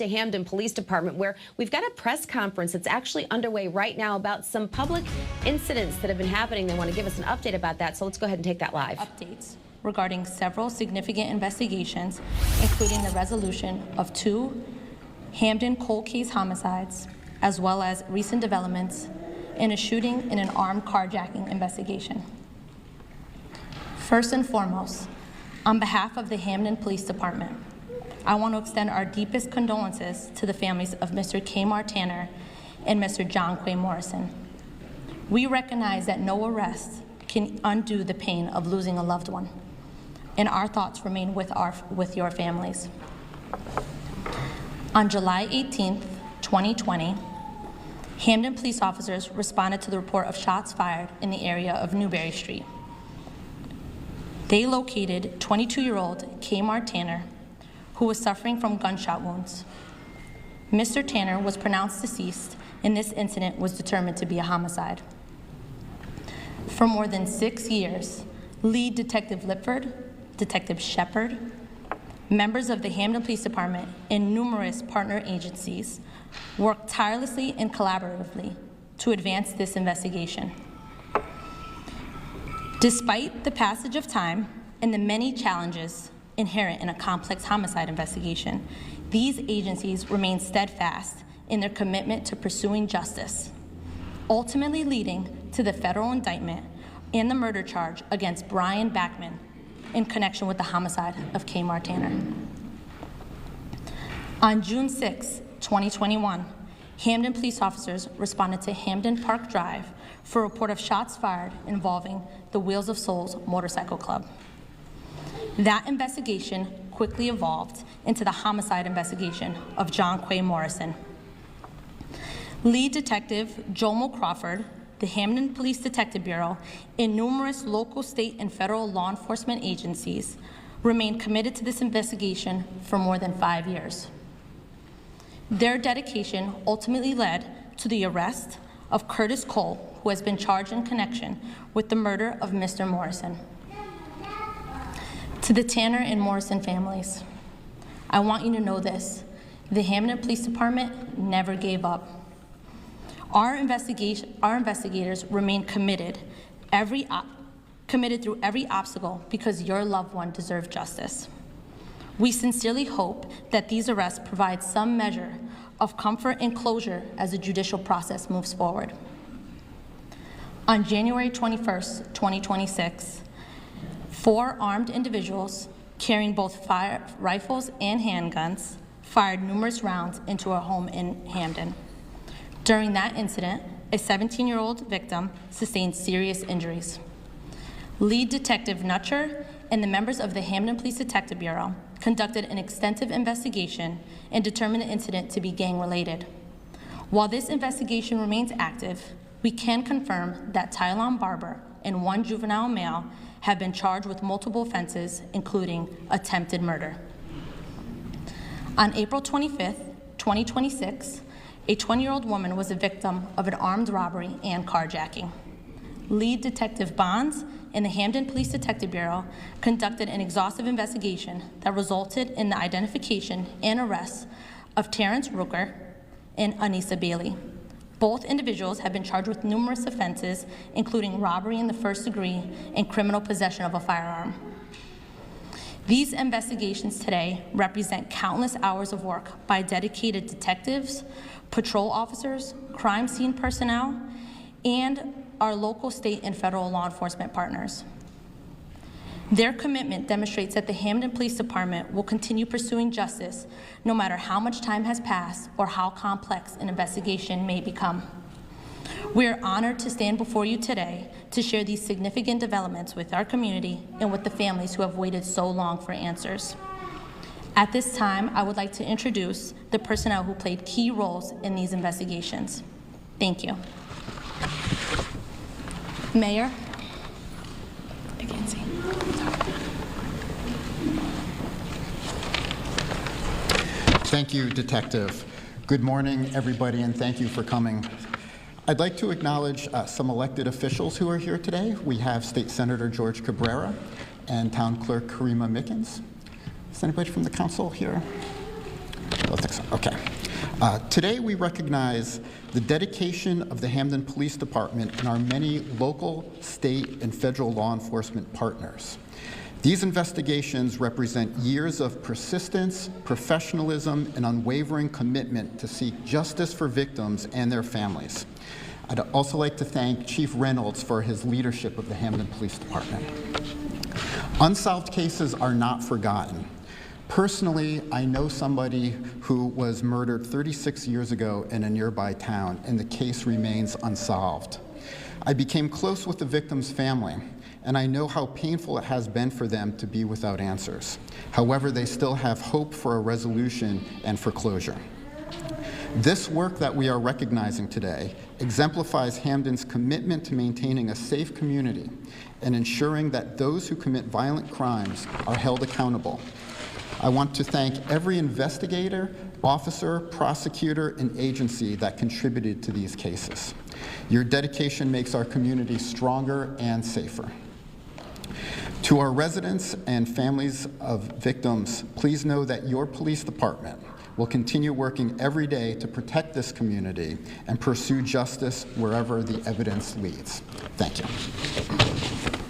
to Hamden Police Department, where we've got a press conference that's actually underway right now about some public incidents that have been happening. They want to give us an update about that, so let's go ahead and take that live. Updates regarding several significant investigations, including the resolution of 2 Hamden cold case homicides, as well as recent developments in a shooting in an armed carjacking investigation. First and foremost, on behalf of the Hamden Police Department, I want to extend our deepest condolences to the families of Mr. Kmar Tanner and Mr. John Quay Morrison. We recognize that no arrest can undo the pain of losing a loved one, and our thoughts remain with your families. On July 18th, 2020, Hamden police officers responded to the report of shots fired in the area of Newberry Street. They located 22-year-old Kmar Tanner, who was suffering from gunshot wounds. Mr. Tanner was pronounced deceased, and this incident was determined to be a homicide. For more than 6 years, lead Detective Lipford, Detective Shepard, members of the Hamden Police Department, and numerous partner agencies worked tirelessly and collaboratively to advance this investigation. Despite the passage of time and the many challenges inherent in a complex homicide investigation, these agencies remain steadfast in their commitment to pursuing justice, ultimately leading to the federal indictment and the murder charge against Brian Backman in connection with the homicide of Kmar Tanner. On June 6, 2021, Hamden police officers responded to Hamden Park Drive for a report of shots fired involving the Wheels of Souls Motorcycle Club. That investigation quickly evolved into the homicide investigation of John Quay Morrison. Lead Detective Jomo Crawford, the Hamden Police Detective Bureau, and numerous local, state, and federal law enforcement agencies remained committed to this investigation for more than 5 years. Their dedication ultimately led to the arrest of Curtis Cole, who has been charged in connection with the murder of Mr. Morrison. To the Tanner and Morrison families, I want you to know this: the Hamden Police Department never gave up. Our investigators remain committed through every obstacle because your loved one deserves justice. We sincerely hope that these arrests provide some measure of comfort and closure as the judicial process moves forward. On January 21st, 2026, 4 armed individuals carrying both rifles and handguns fired numerous rounds into a home in Hamden. During that incident, a 17-year-old victim sustained serious injuries. Lead Detective Nutcher and the members of the Hamden Police Detective Bureau conducted an extensive investigation and determined the incident to be gang-related. While this investigation remains active, we can confirm that Tylon Barber and 1 juvenile male have been charged with multiple offenses, including attempted murder. On April 25th, 2026, a 20-year-old woman was a victim of an armed robbery and carjacking. Lead Detective Bonds and the Hamden Police Detective Bureau conducted an exhaustive investigation that resulted in the identification and arrest of Terrence Rooker and Anissa Bailey. Both individuals have been charged with numerous offenses, including robbery in the first degree and criminal possession of a firearm. These investigations today represent countless hours of work by dedicated detectives, patrol officers, crime scene personnel, and our local, state, and federal law enforcement partners. Their commitment demonstrates that the Hamden Police Department will continue pursuing justice no matter how much time has passed or how complex an investigation may become. We are honored to stand before you today to share these significant developments with our community and with the families who have waited so long for answers. At this time, I would like to introduce the personnel who played key roles in these investigations. Thank you. Mayor. I can't see. Thank you, Detective. Good morning, everybody, and thank you for coming. I'd like to acknowledge some elected officials who are here today. We have State Senator George Cabrera and Town Clerk Karima Mickens. Is anybody from the council here? don't think so. Okay. Today we recognize the dedication of the Hamden Police Department and our many local, state, and federal law enforcement partners. These investigations represent years of persistence, professionalism, and unwavering commitment to seek justice for victims and their families. I'd also like to thank Chief Reynolds for his leadership of the Hamden Police Department. Unsolved cases are not forgotten. Personally, I know somebody who was murdered 36 years ago in a nearby town, and the case remains unsolved. I became close with the victim's family, and I know how painful it has been for them to be without answers. However, they still have hope for a resolution and for closure. This work that we are recognizing today exemplifies Hamden's commitment to maintaining a safe community and ensuring that those who commit violent crimes are held accountable. I want to thank every investigator, officer, prosecutor, and agency that contributed to these cases. Your dedication makes our community stronger and safer. To our residents and families of victims, please know that your police department will continue working every day to protect this community and pursue justice wherever the evidence leads. Thank you.